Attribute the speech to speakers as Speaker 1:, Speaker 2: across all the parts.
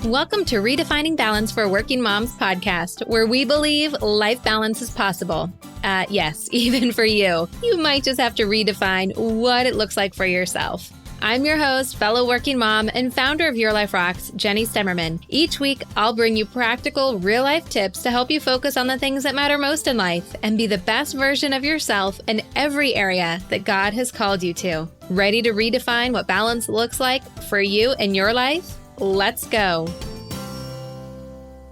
Speaker 1: Welcome to Redefining Balance for Working Moms podcast, where we believe life balance is possible. Yes, even for you. You might just have to redefine what it looks like for yourself. I'm your host, fellow working mom, and founder of Your Life Rocks, Jenny Stemmerman. Each week, I'll bring you practical, real-life tips to help you focus on the things that matter most in life and be the best version of yourself in every area that God has called you to. Ready to redefine what balance looks like for you and your life? Let's go.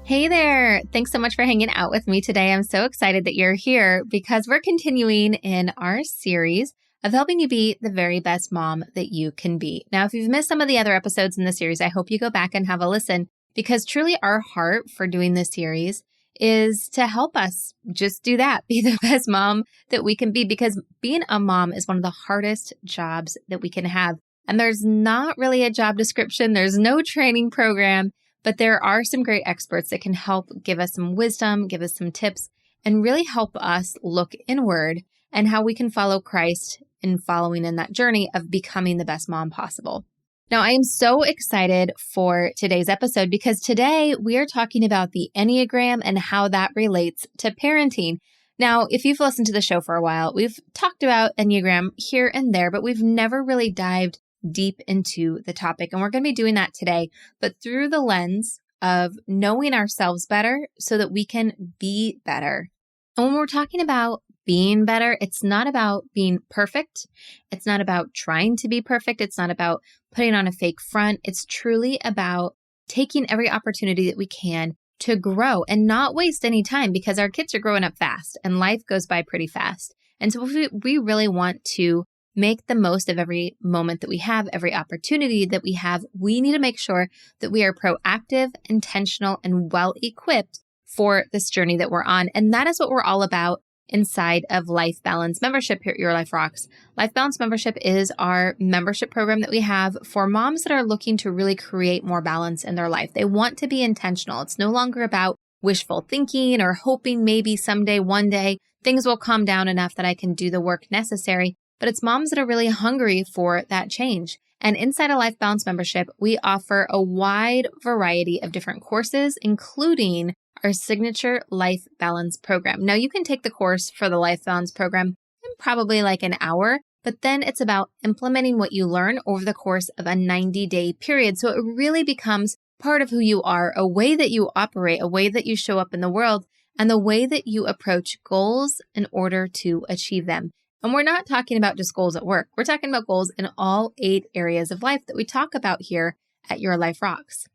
Speaker 1: Hey there. Thanks so much for hanging out with me today. I'm so excited that you're here because we're continuing in our series of helping you be the very best mom that you can be. Now, if you've missed some of the other episodes in the series, I hope you go back and have a listen because truly our heart for doing this series is to help us just do that, be the best mom that we can be, because being a mom is one of the hardest jobs that we can have. And there's not really a job description. There's no training program, but there are some great experts that can help give us some wisdom, give us some tips, and really help us look inward and how we can follow Christ in following in that journey of becoming the best mom possible. Now, I am so excited for today's episode because today we are talking about the Enneagram and how that relates to parenting. Now, if you've listened to the show for a while, we've talked about Enneagram here and there, but we've never really dived deep into the topic. And we're going to be doing that today, but through the lens of knowing ourselves better so that we can be better. And when we're talking about being better, it's not about being perfect. It's not about trying to be perfect. It's not about putting on a fake front. It's truly about taking every opportunity that we can to grow and not waste any time, because our kids are growing up fast and life goes by pretty fast. And so if we really want to make the most of every moment that we have, every opportunity that we have, we need to make sure that we are proactive, intentional, and well-equipped for this journey that we're on. And that is what we're all about inside of Life Balance membership here at Your Life Rocks. Life Balance membership is our membership program that we have for moms that are looking to really create more balance in their life. They want to be intentional. It's no longer about wishful thinking or hoping maybe someday, one day, things will calm down enough that I can do the work necessary. But it's moms that are really hungry for that change. And inside a Life Balance membership, we offer a wide variety of different courses, including our signature Life Balance program. Now, you can take the course for the Life Balance program in probably like an hour, but then it's about implementing what you learn over the course of a 90-day period. So it really becomes part of who you are, a way that you operate, a way that you show up in the world, and the way that you approach goals in order to achieve them. And we're not talking about just goals at work. We're talking about goals in all 8 areas of life that we talk about here at Your Life Rocks.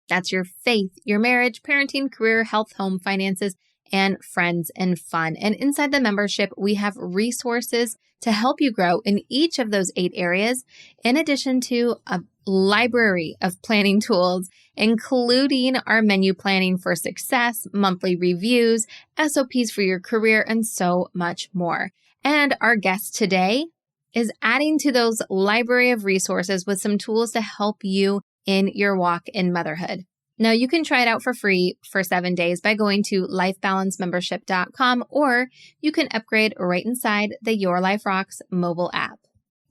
Speaker 1: That's your faith, your marriage, parenting, career, health, home, finances, and friends and fun. And inside the membership, we have resources to help you grow in each of those 8 areas, in addition to a library of planning tools, including our menu planning for success, monthly reviews, SOPs for your career, and so much more. And our guest today is adding to those library of resources with some tools to help you in your walk in motherhood. Now, you can try it out for free for 7 days by going to lifebalancemembership.com, or you can upgrade right inside the Your Life Rocks mobile app.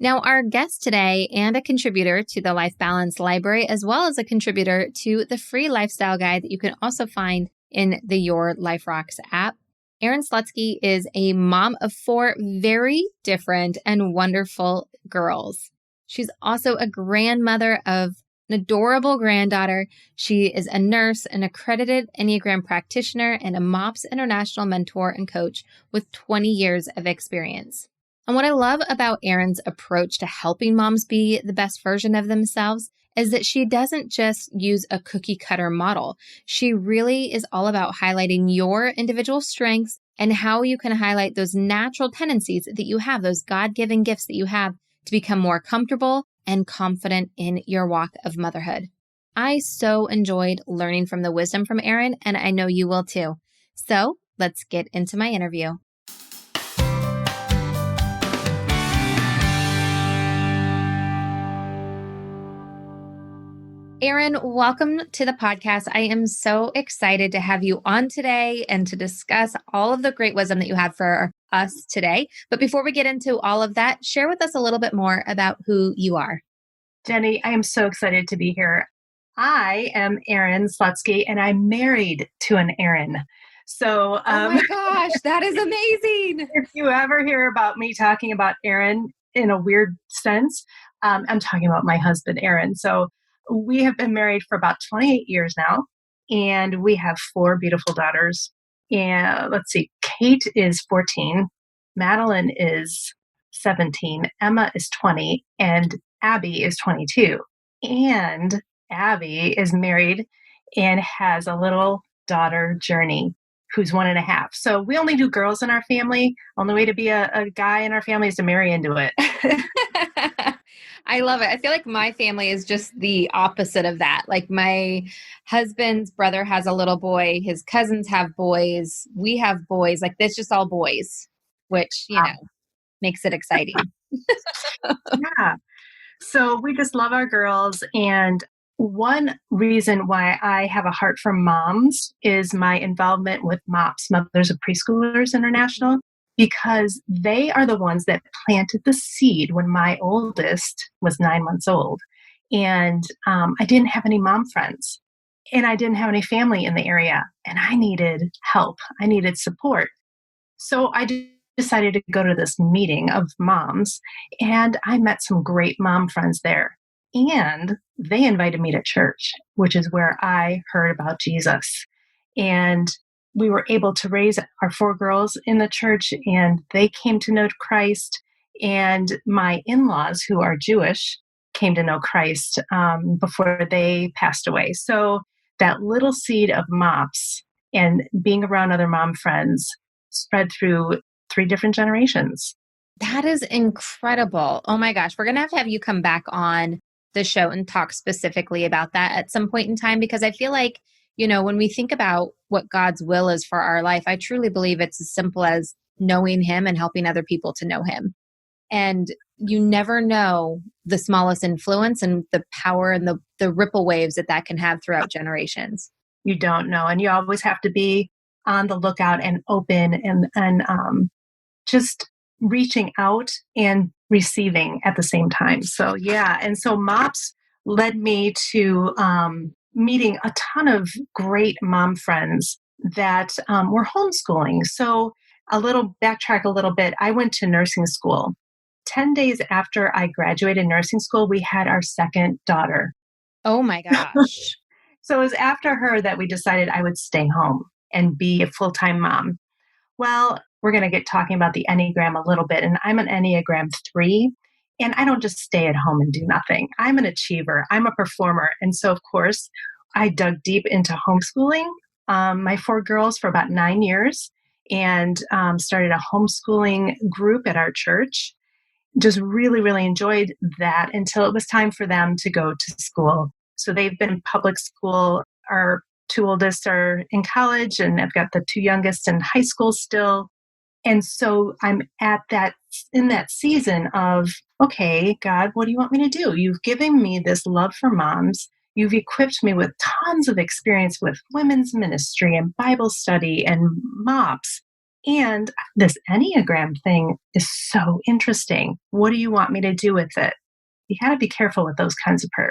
Speaker 1: Now, our guest today and a contributor to the Life Balance library, as well as a contributor to the free lifestyle guide that you can also find in the Your Life Rocks app, Erin Slutsky is a mom of 4 very different and wonderful girls. She's also a grandmother of an adorable granddaughter. She is a nurse, an accredited Enneagram practitioner, and a MOPS International mentor and coach with 20 years of experience. And what I love about Erin's approach to helping moms be the best version of themselves is that she doesn't just use a cookie cutter model. She really is all about highlighting your individual strengths and how you can highlight those natural tendencies that you have, those God-given gifts that you have to become more comfortable and confident in your walk of motherhood. I so enjoyed learning from the wisdom from Erin, and I know you will too. So let's get into my interview. Erin, welcome to the podcast. I am so excited to have you on today and to discuss all of the great wisdom that you have for us today. But before we get into all of that, share with us a little bit more about who you are.
Speaker 2: Jenny, I am so excited to be here. I am Erin Slutsky, and I'm married to an Erin. So,
Speaker 1: Oh my gosh, that is amazing.
Speaker 2: if you ever hear about me talking about Erin in a weird sense, I'm talking about my husband, Erin. So, we have been married for about 28 years now, and we have four beautiful daughters. And let's see, Kate is 14, Madeline is 17, Emma is 20, and Abby is 22. And Abby is married and has a little daughter, Journey, who's 1.5. So we only do girls in our family. Only way to be a guy in our family is to marry into it.
Speaker 1: I love it. I feel like my family is just the opposite of that. Like my husband's brother has a little boy, his cousins have boys, we have boys. Like it's just all boys, which, makes it exciting.
Speaker 2: Yeah. So we just love our girls. And one reason why I have a heart for moms is my involvement with MOPS, Mothers of Preschoolers International, because they are the ones that planted the seed when my oldest was 9 months old. And I didn't have any mom friends and I didn't have any family in the area. And I needed help, I needed support. So decided to go to this meeting of moms, and I met some great mom friends there. And they invited me to church, which is where I heard about Jesus. And we were able to raise our four girls in the church, and they came to know Christ. And my in laws, who are Jewish, came to know Christ before they passed away. So that little seed of MOPS and being around other mom friends spread through three different generations.
Speaker 1: That is incredible. Oh my gosh. We're going to have you come back on the show and talk specifically about that at some point in time, because I feel like, when we think about what God's will is for our life, I truly believe it's as simple as knowing Him and helping other people to know Him. And you never know the smallest influence and the power and the ripple waves that can have throughout generations.
Speaker 2: You don't know. And you always have to be on the lookout and open and just reaching out and receiving at the same time. So, yeah. And so MOPS led me to meeting a ton of great mom friends that were homeschooling. So, backtrack a little bit, I went to nursing school. 10 days after I graduated nursing school, we had our second daughter.
Speaker 1: Oh my gosh.
Speaker 2: So, it was after her that we decided I would stay home and be a full time mom. Well, we're going to get talking about the Enneagram a little bit. And I'm an Enneagram 3. And I don't just stay at home and do nothing. I'm an achiever, I'm a performer. And so, of course, I dug deep into homeschooling my four girls for about 9 years and started a homeschooling group at our church. Just really, really enjoyed that until it was time for them to go to school. So they've been in public school. Our two oldest are in college, and I've got the two youngest in high school still. And so I'm in that season of, okay, God, what do you want me to do? You've given me this love for moms. You've equipped me with tons of experience with women's ministry and Bible study and MOPS. And this Enneagram thing is so interesting. What do you want me to do with it? You got to be careful with those kinds of prayers.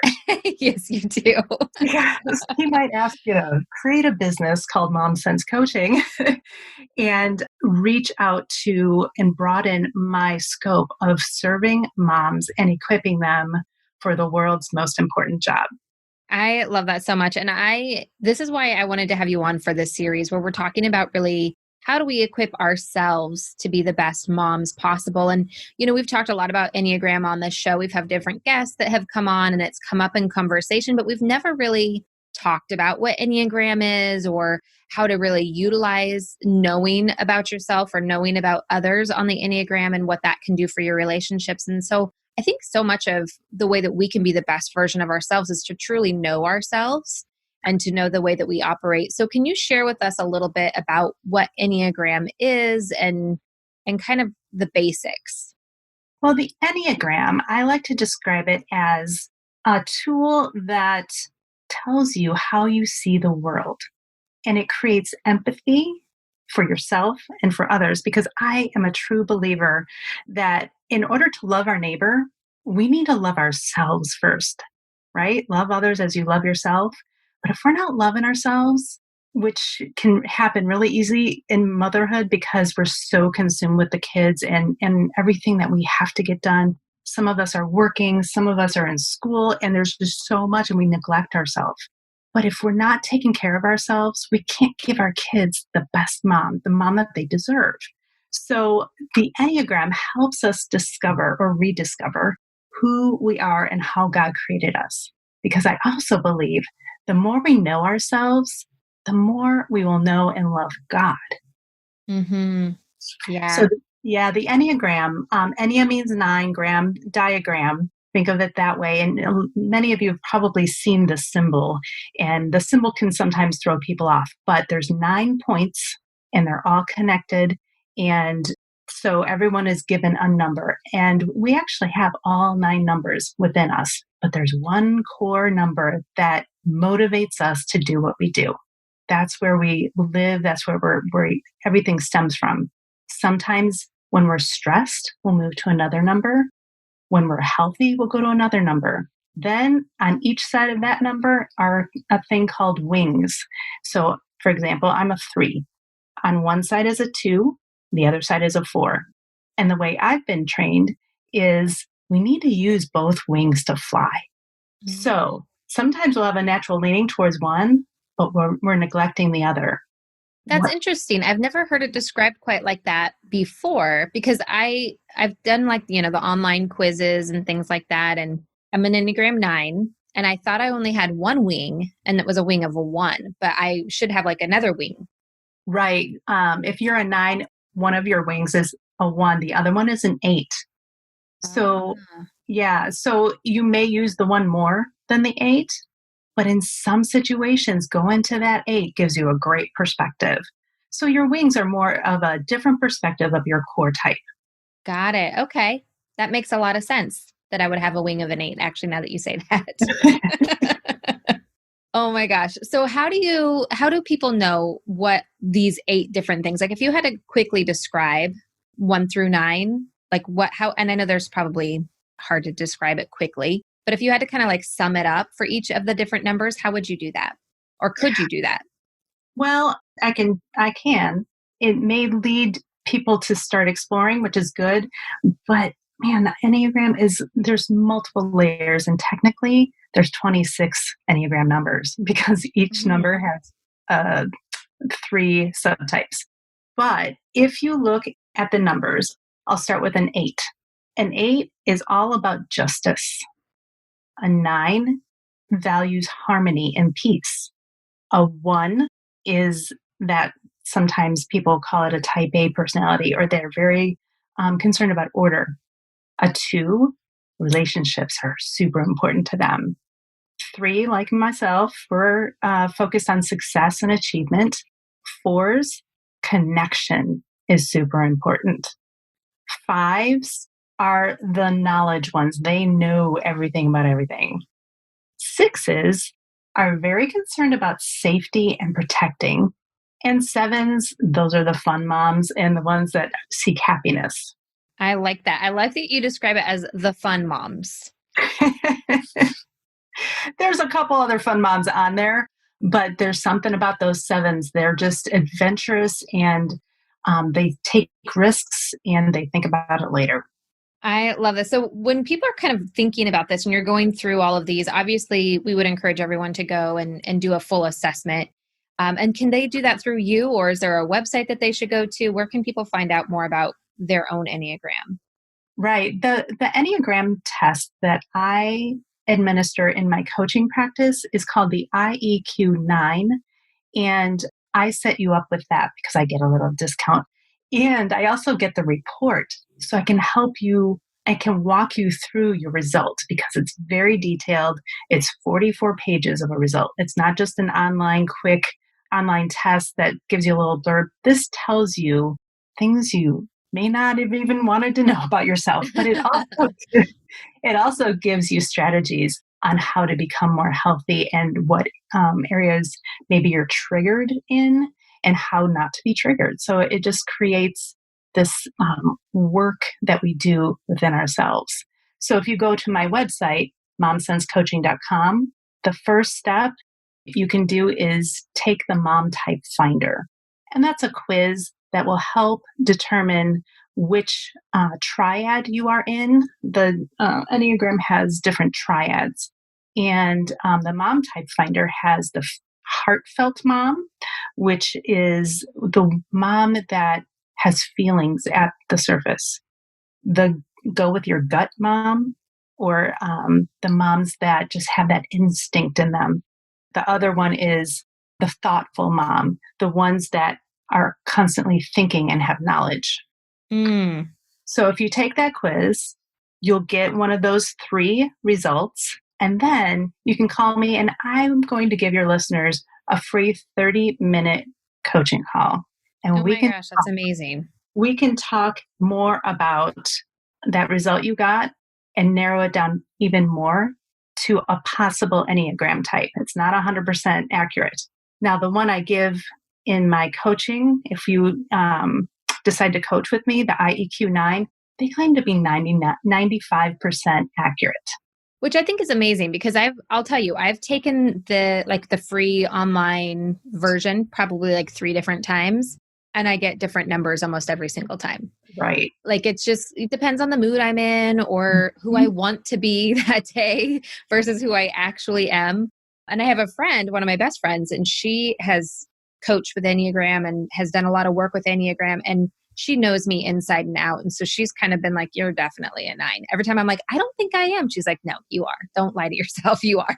Speaker 1: Yes, you do.
Speaker 2: Because he might ask you to create a business called MomSense Coaching and reach out to and broaden my scope of serving moms and equipping them for the world's most important job.
Speaker 1: I love that so much. And this is why I wanted to have you on for this series where we're talking about really how do we equip ourselves to be the best moms possible. And, we've talked a lot about Enneagram on this show. We've had different guests that have come on and it's come up in conversation, but we've never really talked about what Enneagram is or how to really utilize knowing about yourself or knowing about others on the Enneagram and what that can do for your relationships. And so I think so much of the way that we can be the best version of ourselves is to truly know ourselves and to know the way that we operate. So can you share with us a little bit about what Enneagram is and kind of the basics?
Speaker 2: Well, the Enneagram, I like to describe it as a tool that tells you how you see the world, and it creates empathy for yourself and for others, because I am a true believer that in order to love our neighbor, we need to love ourselves first. right? Love others as you love yourself. But if we're not loving ourselves, which can happen really easy in motherhood because we're so consumed with the kids and everything that we have to get done. Some of us are working, some of us are in school, and there's just so much, and we neglect ourselves. But if we're not taking care of ourselves, we can't give our kids the best mom, the mom that they deserve. So the Enneagram helps us discover or rediscover who we are and how God created us. Because I also believe the more we know ourselves, the more we will know and love God.
Speaker 1: Mm-hmm.
Speaker 2: So,
Speaker 1: Yeah.
Speaker 2: yeah, the Enneagram, Ennea means 9, gram, diagram. Think of it that way. And many of you have probably seen the symbol, and the symbol can sometimes throw people off, but there's 9 points and they're all connected. And so everyone is given a number, and we actually have all 9 numbers within us, but there's one core number that motivates us to do what we do. That's where we live. That's where everything stems from. Sometimes when we're stressed, we'll move to another number. When we're healthy, we'll go to another number. Then on each side of that number are a thing called wings. So, for example, I'm a 3. On one side is a 2, the other side is a 4. And the way I've been trained is we need to use both wings to fly.
Speaker 1: Mm.
Speaker 2: So sometimes we'll have a natural leaning towards one, but we're neglecting the other.
Speaker 1: That's
Speaker 2: What
Speaker 1: interesting. I've never heard it described quite like that before because I've done like, the online quizzes and things like that. And I'm an Enneagram 9, and I thought I only had one wing, and it was a wing of a 1, but I should have like another wing.
Speaker 2: Right. If you're a 9, one of your wings is a 1, the other one is an 8. So,
Speaker 1: Ah,
Speaker 2: yeah, so you may use the one more than the 8, but in some situations, going to that 8 gives you a great perspective. So your wings are more of a different perspective of your core type.
Speaker 1: got it. Okay. That makes a lot of sense that I would have a wing of an 8, actually, now that you say that. Oh my gosh. So how do people know what these 8 different things, like if you had to quickly describe 1 through 9, like how, and I know there's probably hard to describe it quickly, but if you had to kind of like sum it up for each of the different numbers, how would you do that? Or could you do that?
Speaker 2: Well, I can. It may lead people to start exploring, which is good. But man, the Enneagram there's multiple layers, and technically there's 26 Enneagram numbers because each
Speaker 1: Mhm.
Speaker 2: number has 3 subtypes. But if you look at the numbers, I'll start with an 8. An 8 is all about justice. A 9 values harmony and peace. A 1 is that sometimes people call it a type A personality, or they're very concerned about order. A 2, relationships are super important to them. 3, like myself, we're focused on success and achievement. 4s, connection is super important. 5s are the knowledge ones. They know everything about everything. 6s are very concerned about safety and protecting. And 7s, those are the fun moms and the ones that seek happiness.
Speaker 1: I like that. I like that you describe it as the fun moms.
Speaker 2: There's a couple other fun moms on there, but there's something about those 7s. They're just adventurous, and they take risks and they think about it later.
Speaker 1: I love this. So when people are kind of thinking about this and you're going through all of these, obviously we would encourage everyone to go and do a full assessment. And can they do that through you, or is there a website that they should go to? Where can people find out more about their own Enneagram?
Speaker 2: Right. The Enneagram test that I administer in my coaching practice is called the IEQ 9. And I set you up with that because I get a little discount. And I also get the report so I can help you. I can walk you through your results because it's very detailed. It's 44 pages of a result. It's not just an quick online test that gives you a little blurb. This tells you things you may not have even wanted to know about yourself, but it also gives you strategies on how to become more healthy and what areas maybe you're triggered in and how not to be triggered. So it just creates this work that we do within ourselves. So if you go to my website, MomSenseCoaching.com. The first step you can do is take the Mom Type Finder. And that's a quiz that will help determine which triad you are in. The Enneagram has different triads. And the Mom Type Finder has the heartfelt mom, which is the mom that has feelings at the surface. The go with your gut mom, or the moms that just have that instinct in them. The other one is the thoughtful mom, the ones that are constantly thinking and have knowledge.
Speaker 1: Mm.
Speaker 2: So if you take that quiz, you'll get one of those 3 results. And then you can call me, and I'm going to give your listeners a free 30-minute coaching call. And
Speaker 1: Oh my gosh, that's amazing.
Speaker 2: We can talk more about that result you got and narrow it down even more to a possible Enneagram type. It's not 100% accurate. Now, the one I give in my coaching, if you decide to coach with me, the IEQ 9, they claim to be 95% accurate.
Speaker 1: Which I think is amazing because I'll tell you, I've taken the free online version probably like 3 different times, and I get different numbers almost every single time.
Speaker 2: Right.
Speaker 1: Like it depends on the mood I'm in or who I want to be that day versus who I actually am. And I have a friend, one of my best friends, and she has coached with Enneagram and has done a lot of work with Enneagram, and she knows me inside and out. And so she's kind of been like, you're definitely a 9. Every time I'm like, I don't think I am. She's like, no, you are. Don't lie to yourself. You are.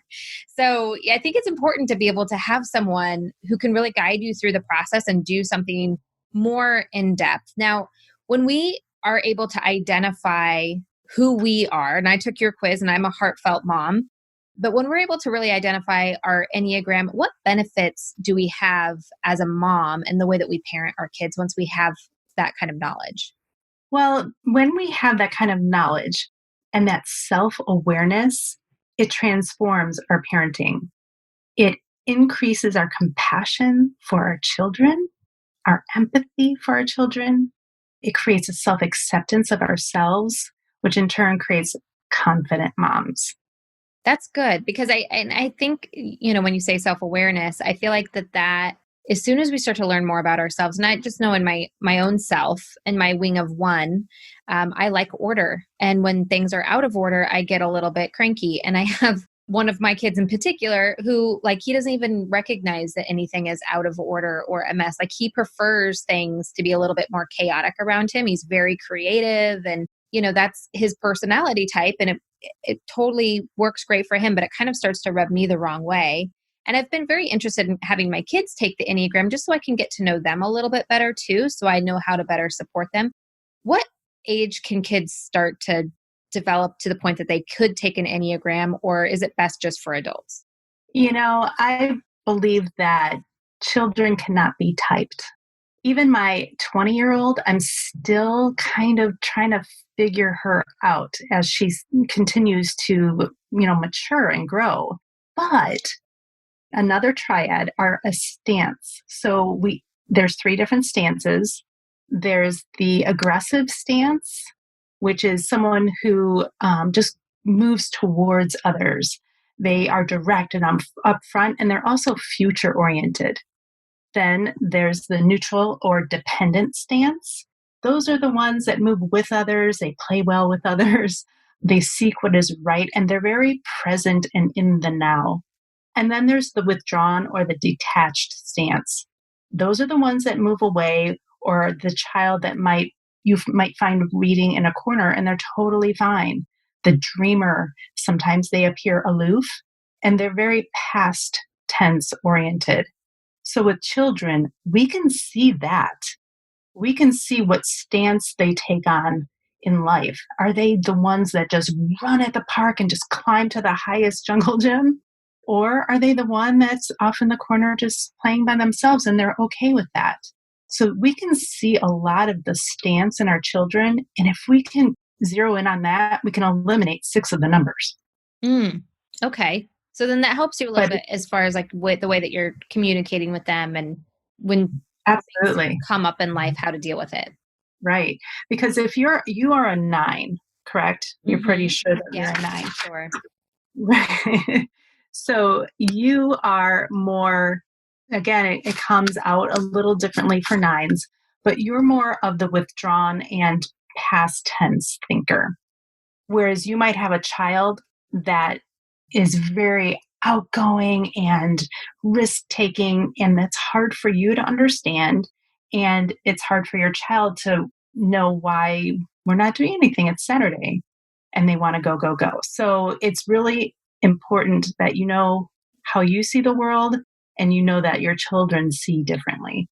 Speaker 1: So yeah, I think it's important to be able to have someone who can really guide you through the process and do something more in depth. Now, when we are able to identify who we are, and I took your quiz and I'm a heartfelt mom, but when we're able to really identify our Enneagram, what benefits do we have as a mom in the way that we parent our kids once we have that kind of knowledge?
Speaker 2: Well, when we have that kind of knowledge and that self-awareness, it transforms our parenting. It increases our compassion for our children, our empathy for our children. It creates a self-acceptance of ourselves, which in turn creates confident moms.
Speaker 1: That's good because I think, when you say self-awareness, I feel like that as soon as we start to learn more about ourselves, and I just know in my own self and my wing of 1, I like order. And when things are out of order, I get a little bit cranky. And I have one of my kids in particular who he doesn't even recognize that anything is out of order or a mess. Like he prefers things to be a little bit more chaotic around him. He's very creative and that's his personality type. And it totally works great for him, but it kind of starts to rub me the wrong way. And I've been very interested in having my kids take the Enneagram just so I can get to know them a little bit better too, so I know how to better support them. What age can kids start to develop to the point that they could take an Enneagram, or is it best just for adults?
Speaker 2: I believe that children cannot be typed. Even my 20-year-old, I'm still kind of trying to figure her out as she continues to, mature and grow. But another triad are a stance. So there's 3 different stances. There's the aggressive stance, which is someone who just moves towards others. They are direct and upfront, and they're also future oriented. Then there's the neutral or dependent stance. Those are the ones that move with others. They play well with others. They seek what is right, and they're very present and in the now. And then there's the withdrawn or the detached stance. Those are the ones that move away, or the child that you might find reading in a corner and they're totally fine. The dreamer, sometimes they appear aloof and they're very past tense oriented. So with children, we can see that. We can see what stance they take on in life. Are they the ones that just run at the park and just climb to the highest jungle gym? Or are they the one that's off in the corner just playing by themselves and they're okay with that? So we can see a lot of the stance in our children. And if we can zero in on that, we can eliminate 6 of the numbers.
Speaker 1: Okay. So then that helps you a little bit as far as with the way that you're communicating with them and when
Speaker 2: absolutely
Speaker 1: things come up in life, how to deal with it.
Speaker 2: Right. Because if you are a 9, correct? You're pretty sure that you're a 9.
Speaker 1: Sure.
Speaker 2: So you are more, again, it comes out a little differently for nines, but you're more of the withdrawn and past tense thinker. Whereas you might have a child that is very outgoing and risk taking, and that's hard for you to understand. And it's hard for your child to know why we're not doing anything. It's Saturday and they want to go, go, go. So it's really important that you know how you see the world and you know that your children see differently.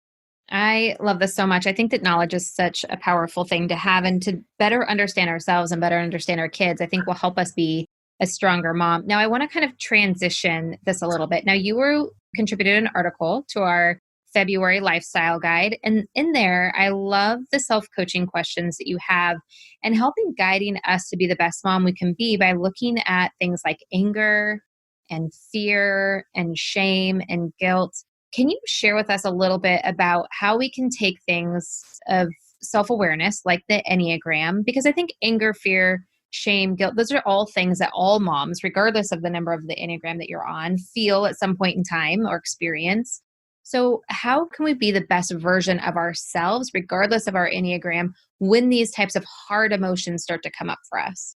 Speaker 1: I love this so much. I think that knowledge is such a powerful thing to have, and to better understand ourselves and better understand our kids, I think will help us be a stronger mom. Now, I want to kind of transition this a little bit. Now, you contributed an article to our February lifestyle guide. And in there, I love the self-coaching questions that you have and helping guiding us to be the best mom we can be by looking at things like anger and fear and shame and guilt. Can you share with us a little bit about how we can take things of self awareness, like the Enneagram? Because I think anger, fear, shame, guilt, those are all things that all moms, regardless of the number of the Enneagram that you're on, feel at some point in time or experience. So, how can we be the best version of ourselves, regardless of our Enneagram, when these types of hard emotions start to come up for us?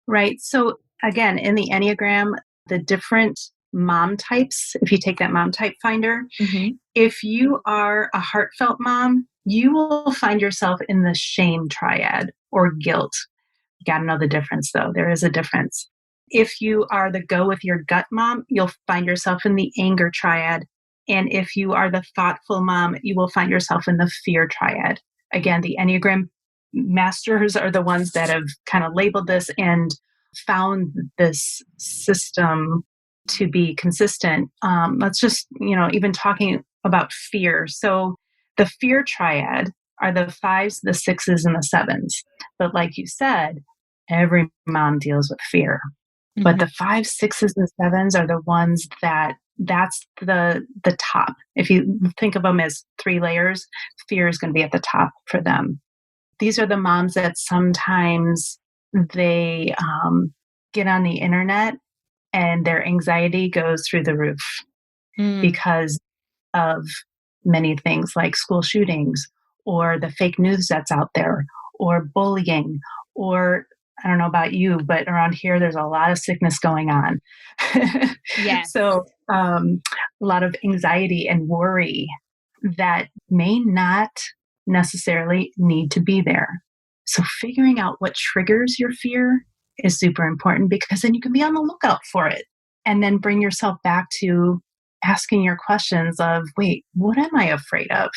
Speaker 2: Right. So, again, in the Enneagram, the different mom types, if you take that mom type finder,
Speaker 1: Hmm.
Speaker 2: if you are a heartfelt mom, you will find yourself in the shame triad or guilt. You got to know the difference, though. There is a difference. If you are the go with your gut mom, you'll find yourself in the anger triad. And if you are the thoughtful mom, you will find yourself in the fear triad. Again, the Enneagram masters are the ones that have kind of labeled this and found this system to be consistent. Let's just, even talking about fear. So the fear triad are the fives, the sixes, and the sevens. But like you said, every mom deals with fear. But the five, sixes, and sevens are the ones that's the top. If you think of them as three layers, fear is going to be at the top for them. These are the moms that sometimes they get on the internet and their anxiety goes through the roof
Speaker 1: Mm.
Speaker 2: because of many things like school shootings or the fake news that's out there or bullying or I don't know about you, but around here there's a lot of sickness going on.
Speaker 1: Yes.
Speaker 2: So a lot of anxiety and worry that may not necessarily need to be there. So figuring out what triggers your fear is super important because then you can be on the lookout for it and then bring yourself back to asking your questions of, wait, what am I afraid of?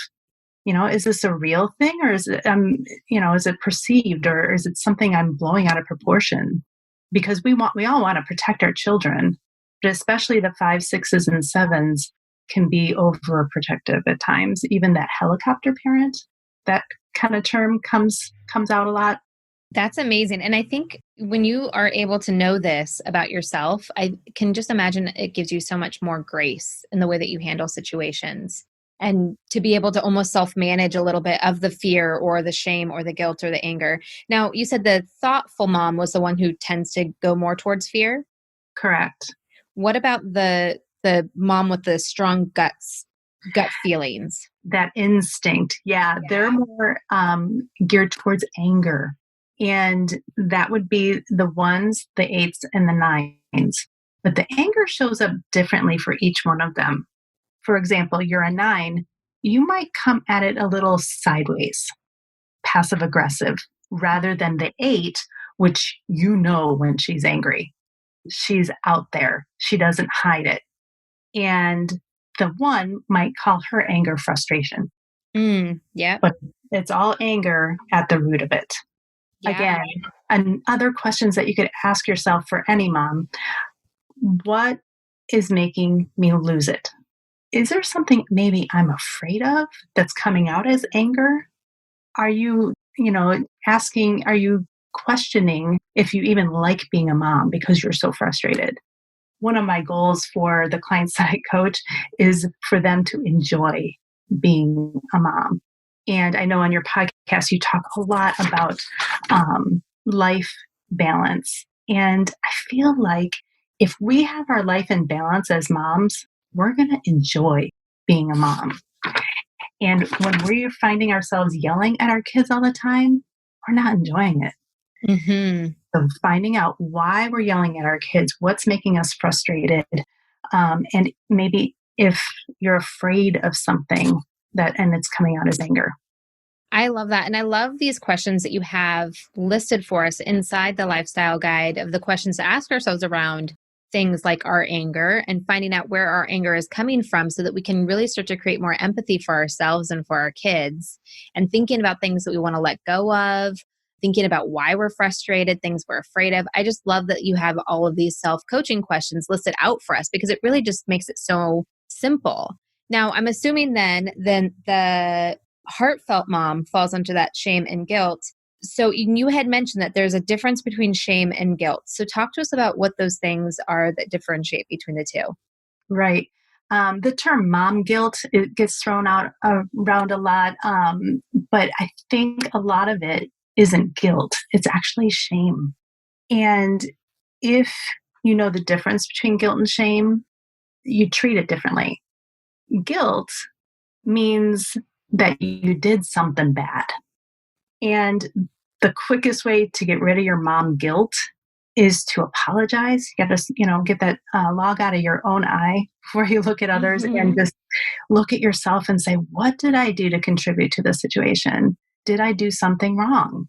Speaker 2: Is this a real thing or is it, is it perceived or is it something I'm blowing out of proportion? Because we all want to protect our children, but especially the five, sixes, and sevens can be overprotective at times. Even that helicopter parent, that kind of term comes out a lot.
Speaker 1: That's amazing. And I think when you are able to know this about yourself, I can just imagine it gives you so much more grace in the way that you handle situations, and to be able to almost self manage a little bit of the fear or the shame or the guilt or the anger. Now, you said the thoughtful mom was the one who tends to go more towards fear.
Speaker 2: Correct.
Speaker 1: What about the mom with the strong gut feelings?
Speaker 2: That instinct. Yeah, they're more geared towards anger. And that would be the ones, the eights, and the nines. But the anger shows up differently for each one of them. For example, you're a nine, you might come at it a little sideways, passive aggressive, rather than the eight, which when she's angry. She's out there, she doesn't hide it. And the one might call her anger frustration.
Speaker 1: Yeah.
Speaker 2: But it's all anger at the root of it.
Speaker 1: Yeah.
Speaker 2: Again, and other questions that you could ask yourself for any mom: what is making me lose it? Is there something maybe I'm afraid of that's coming out as anger? Are you, asking, are you questioning if you even like being a mom because you're so frustrated? One of my goals for the clients that I coach is for them to enjoy being a mom. And I know on your podcast, you talk a lot about life balance. And I feel like if we have our life in balance as moms, we're going to enjoy being a mom. And when we're finding ourselves yelling at our kids all the time, we're not enjoying it.
Speaker 1: Mm-hmm.
Speaker 2: So finding out why we're yelling at our kids, what's making us frustrated, and maybe if you're afraid of something and it's coming out as anger.
Speaker 1: I love that. And I love these questions that you have listed for us inside the lifestyle guide of the questions to ask ourselves around things like our anger and finding out where our anger is coming from so that we can really start to create more empathy for ourselves and for our kids and thinking about things that we want to let go of, thinking about why we're frustrated, things we're afraid of. I just love that you have all of these self-coaching questions listed out for us because it really just makes it so simple. Now, I'm assuming then the heartfelt mom falls under that shame and guilt. So you had mentioned that there's a difference between shame and guilt. So talk to us about what those things are that differentiate between the two.
Speaker 2: Right. The term mom guilt, it gets thrown out around a lot. But I think a lot of it isn't guilt. It's actually shame. And if you know the difference between guilt and shame, you treat it differently. Guilt means that you did something bad. And the quickest way to get rid of your mom guilt is to apologize. You got to, get that log out of your own eye before you look at others and just look at yourself and say, what did I do to contribute to this situation? Did I do something wrong?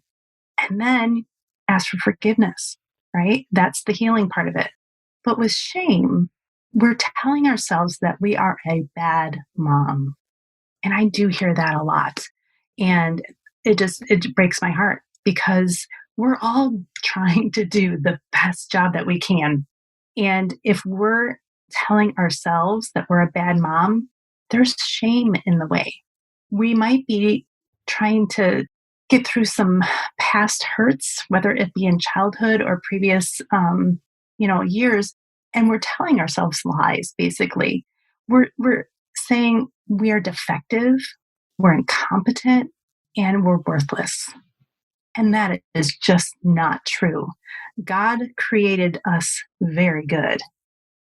Speaker 2: And then ask for forgiveness, right? That's the healing part of it. But with shame, we're telling ourselves that we are a bad mom. And I do hear that a lot. And it breaks my heart because we're all trying to do the best job that we can. And if we're telling ourselves that we're a bad mom, there's shame in the way. We might be trying to get through some past hurts, whether it be in childhood or previous, years, and we're telling ourselves lies. Basically, we're saying we are defective, we're incompetent, and we're worthless. And that is just not true. God created us very good,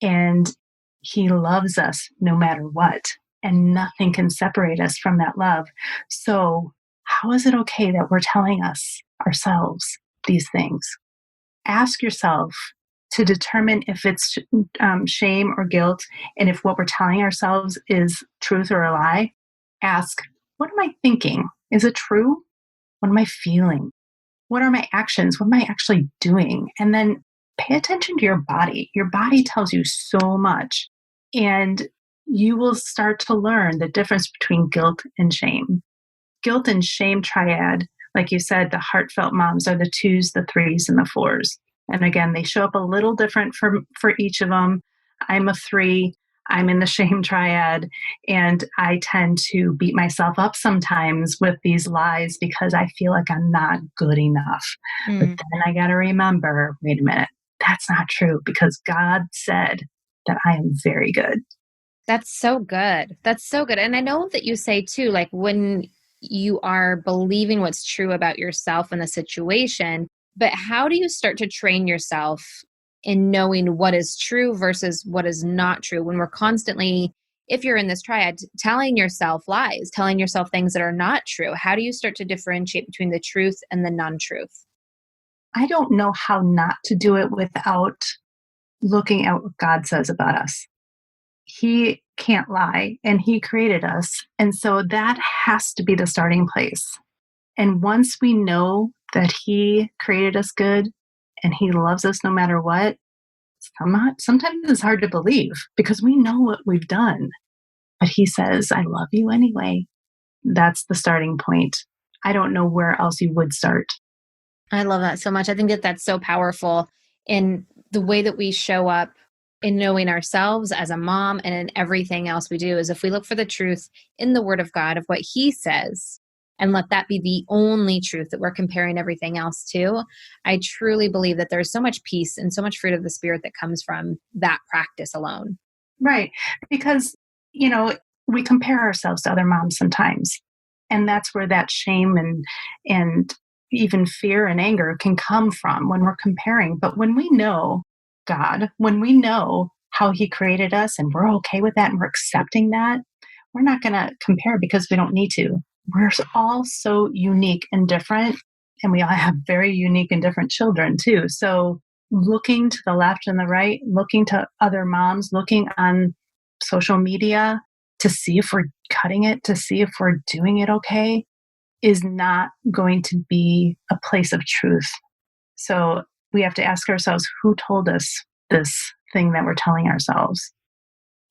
Speaker 2: and He loves us no matter what, and nothing can separate us from that love. So, how is it okay that we're telling ourselves these things? Ask yourself to determine if it's shame or guilt, and if what we're telling ourselves is truth or a lie. Ask, what am I thinking? Is it true? What am I feeling? What are my actions? What am I actually doing? And then pay attention to your body. Your body tells you so much, and you will start to learn the difference between guilt and shame. Guilt and shame triad, like you said, the heartfelt moms are the 2s, the 3s, and the 4s. And again, they show up a little different for each of them. I'm a 3. I'm in the shame triad, and I tend to beat myself up sometimes with these lies because I feel like I'm not good enough. But then I got to remember, wait a minute, that's not true because God said that I am very good.
Speaker 1: That's so good. That's so good. And I know that you say too, like when you are believing what's true about yourself and the situation, but how do you start to train yourself in knowing what is true versus what is not true when we're constantly, if you're in this triad, telling yourself lies, telling yourself things that are not true? How do you start to differentiate between the truth and the non-truth?
Speaker 2: I don't know how not to do it without looking at what God says about us. He can't lie, and He created us. And so that has to be the starting place. And once we know that He created us good and He loves us no matter what, sometimes it's hard to believe because we know what we've done. But He says, I love you anyway. That's the starting point. I don't know where else you would start.
Speaker 1: I love that so much. I think that that's so powerful in the way that we show up in knowing ourselves as a mom and in everything else we do is if we look for the truth in the Word of God of what He says and let that be the only truth that we're comparing everything else to, I truly believe that there's so much peace and so much fruit of the Spirit that comes from that practice alone.
Speaker 2: Right. Because, we compare ourselves to other moms sometimes. And that's where that shame and even fear and anger can come from when we're comparing. But when we know God, when we know how he created us and we're okay with that and we're accepting that, we're not going to compare because we don't need to. We're all so unique and different, and we all have very unique and different children too. So looking to the left and the right, looking to other moms, looking on social media to see if we're cutting it, to see if we're doing it okay, is not going to be a place of truth. So we have to ask ourselves, who told us this thing that we're telling ourselves,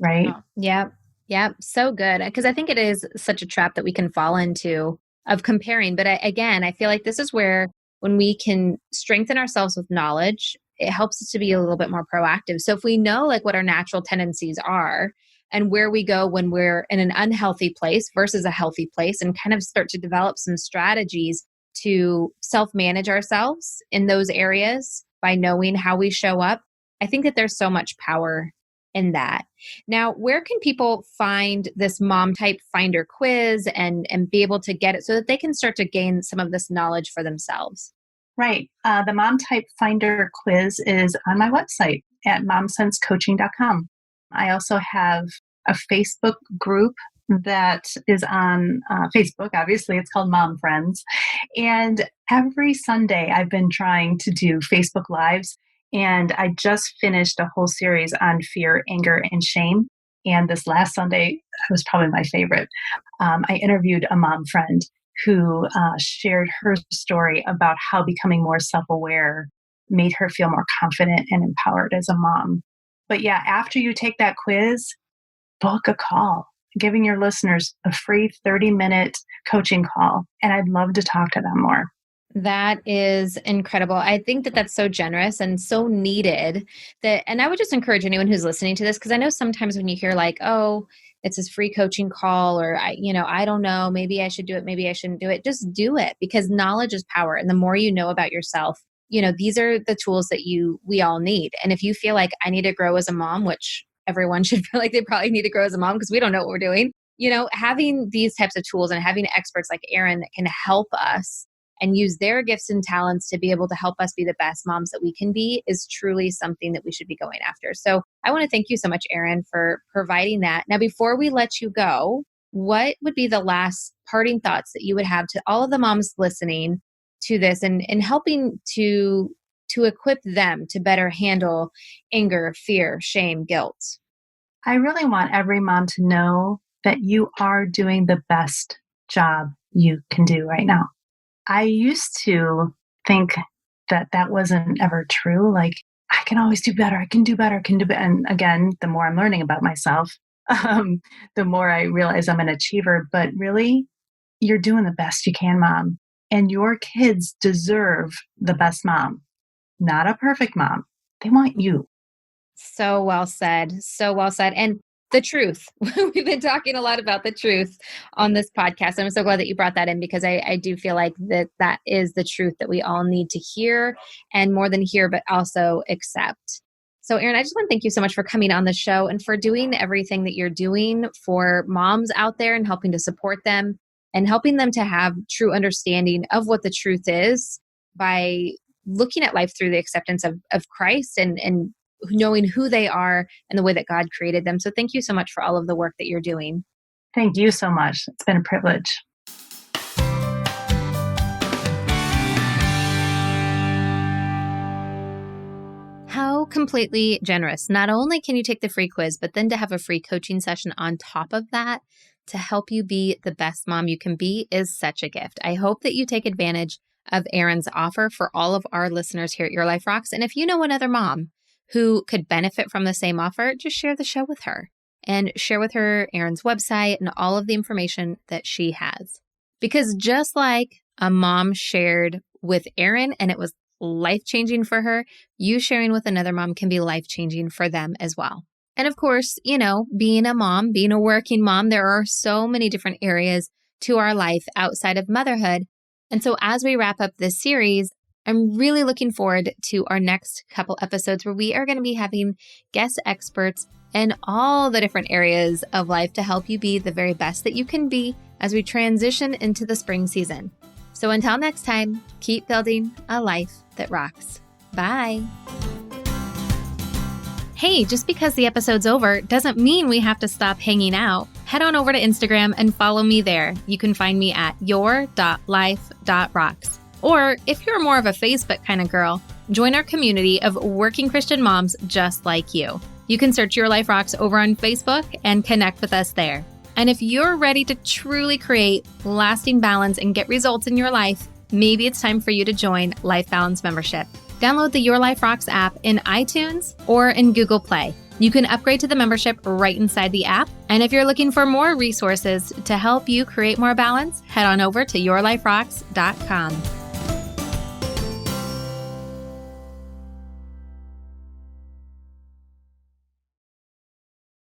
Speaker 2: right?
Speaker 1: Oh, yeah. Yeah. So good. Because I think it is such a trap that we can fall into of comparing. But again, I feel like this is where when we can strengthen ourselves with knowledge, it helps us to be a little bit more proactive. So if we know like what our natural tendencies are and where we go when we're in an unhealthy place versus a healthy place, and kind of start to develop some strategies to self-manage ourselves in those areas by knowing how we show up, I think that there's so much power in that. Now, where can people find this mom type finder quiz and be able to get it so that they can start to gain some of this knowledge for themselves?
Speaker 2: Right. The Mom Type Finder quiz is on my website at MomSenseCoaching.com. I also have a Facebook group that is on Facebook. Obviously, it's called Mom Friends. And every Sunday, I've been trying to do Facebook Lives. And I just finished a whole series on fear, anger, and shame. And this last Sunday was probably my favorite. I interviewed a mom friend who shared her story about how becoming more self-aware made her feel more confident and empowered as a mom. But yeah, after you take that quiz, book a call, giving your listeners a free 30-minute coaching call. And I'd love to talk to them more.
Speaker 1: That is incredible. I think that that's so generous and so needed and I would just encourage anyone who's listening to this, because I know sometimes when you hear like, oh, it's this free coaching call, or I don't know, maybe I should do it, maybe I shouldn't do it. Just do it, because knowledge is power. And the more you know about yourself, these are the tools that we all need. And if you feel like I need to grow as a mom, which everyone should feel like they probably need to grow as a mom because we don't know what we're doing, having these types of tools and having experts like Erin that can help us and use their gifts and talents to be able to help us be the best moms that we can be is truly something that we should be going after. So I want to thank you so much, Erin, for providing that. Now, before we let you go, what would be the last parting thoughts that you would have to all of the moms listening to this and helping to equip them to better handle anger, fear, shame, guilt?
Speaker 2: I really want every mom to know that you are doing the best job you can do right now. I used to think that that wasn't ever true. Like, I can always do better. I can do better. I can do better. And again, the more I'm learning about myself, the more I realize I'm an achiever. But really, you're doing the best you can, mom. And your kids deserve the best mom, not a perfect mom. They want you.
Speaker 1: So well said. So well said. And the truth. We've been talking a lot about the truth on this podcast. I'm so glad that you brought that in, because I do feel like that is the truth that we all need to hear, and more than hear, but also accept. So Erin, I just want to thank you so much for coming on the show and for doing everything that you're doing for moms out there and helping to support them and helping them to have true understanding of what the truth is by looking at life through the acceptance of Christ and knowing who they are and the way that God created them. So thank you so much for all of the work that you're doing.
Speaker 2: Thank you so much. It's been a privilege.
Speaker 1: How completely generous. Not only can you take the free quiz, but then to have a free coaching session on top of that to help you be the best mom you can be is such a gift. I hope that you take advantage of Erin's offer for all of our listeners here at Your Life Rocks. And if you know another mom who could benefit from the same offer, just share the show with her and share with her Erin's website and all of the information that she has. Because just like a mom shared with Erin and it was life-changing for her, you sharing with another mom can be life-changing for them as well. And of course, being a mom, being a working mom, there are so many different areas to our life outside of motherhood. And so as we wrap up this series, I'm really looking forward to our next couple episodes where we are going to be having guest experts in all the different areas of life to help you be the very best that you can be as we transition into the spring season. So until next time, keep building a life that rocks. Bye. Hey, just because the episode's over doesn't mean we have to stop hanging out. Head on over to Instagram and follow me there. You can find me at your.life.rocks. Or if you're more of a Facebook kind of girl, join our community of working Christian moms just like you. You can search Your Life Rocks over on Facebook and connect with us there. And if you're ready to truly create lasting balance and get results in your life, maybe it's time for you to join Life Balance Membership. Download the Your Life Rocks app in iTunes or in Google Play. You can upgrade to the membership right inside the app. And if you're looking for more resources to help you create more balance, head on over to yourliferocks.com.